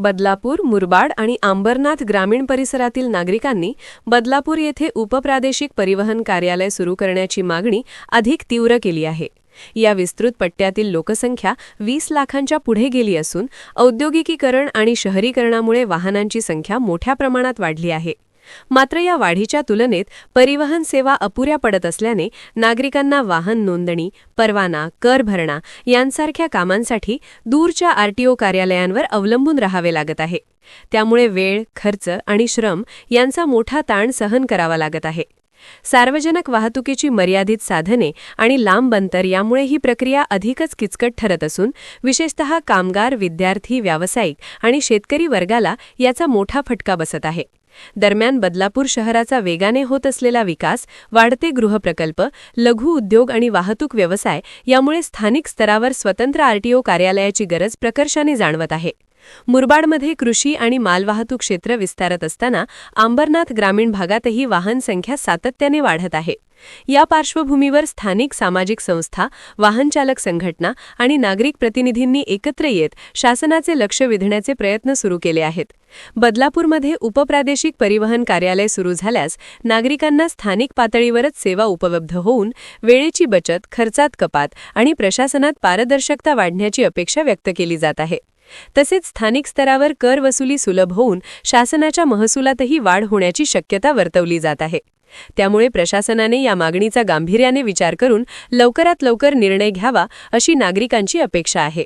बदलापूर, मुरबाड आणि अंबरनाथ ग्रामीण परिसरातील नागरिकांनी बदलापूर येथे उपप्रादेशिक परिवहन कार्यालय सुरू करण्याची मागणी अधिक तीव्र केली आहे. या विस्तृत पट्ट्यातील लोकसंख्या 20 लाखांच्या पुढे गेली असून औद्योगिकीकरण आणि शहरीकरणामुळे वाहनांची संख्या मोठ्या प्रमाणात वाढली आहे. मात्र या वाढीच्या तुलनेत परिवहन सेवा अपुऱ्या पडत असल्याने नागरिकांना वाहन नोंदणी, परवाना, कर भरणा यांसारख्या कामांसाठी दूरच्या आरटीओ कार्यालयांवर अवलंबून राहावे लागत आहे. त्यामुळे वेळ, खर्च आणि श्रम यांचा मोठा ताण सहन करावा लागत आहे. सार्वजनिक वाहतुकीची मर्यादित साधने आणि लांब अंतर यामुळे ही प्रक्रिया अधिकच किचकट ठरत असून विशेषतः कामगार, विद्यार्थी, व्यावसायिक आणि शेतकरी वर्गाला याचा मोठा फटका बसत आहे. दरम्यान बदलापूर शहराचा वेगाने होत असलेला विकास, वाढते गृहप्रकल्प, लघु उद्योग आणि वाहतूक व्यवसाय यामुळे स्थानिक स्तरावर स्वतंत्र आरटीओ कार्यालयाची गरज प्रकर्षाने जाणवत आहे. मुरबाडमध्ये कृषी आणि मालवाहतूक क्षेत्र विस्तारत असताना अंबरनाथ ग्रामीण भागातही वाहन संख्या सातत्याने वाढत आहे. या पार्श्वभूमीवर स्थानिक सामाजिक संस्था, वाहनचालक संघटना आणि नागरिक प्रतिनिधींनी एकत्र येत शासनाचे लक्ष वेधण्याचे प्रयत्न सुरू केले आहेत. बदलापूरमध्ये उपप्रादेशिक परिवहन कार्यालय सुरू झाल्यास नागरिकांना स्थानिक पातळीवरच सेवा उपलब्ध होऊन वेळेची बचत, खर्चात कपात आणि प्रशासनात पारदर्शकता वाढण्याची अपेक्षा व्यक्त केली जात आहे. तसेच स्थानिक स्तरावर कर वसुली सुलभ होऊन शासनाच्या महसुलातही वाढ होण्याची शक्यता वर्तवली जात आहे. त्यामुळे प्रशासनाने या मागणीचा गांभीर्याने विचार करून लवकरात लवकर निर्णय घ्यावा अशी नागरिकांची अपेक्षा आहे.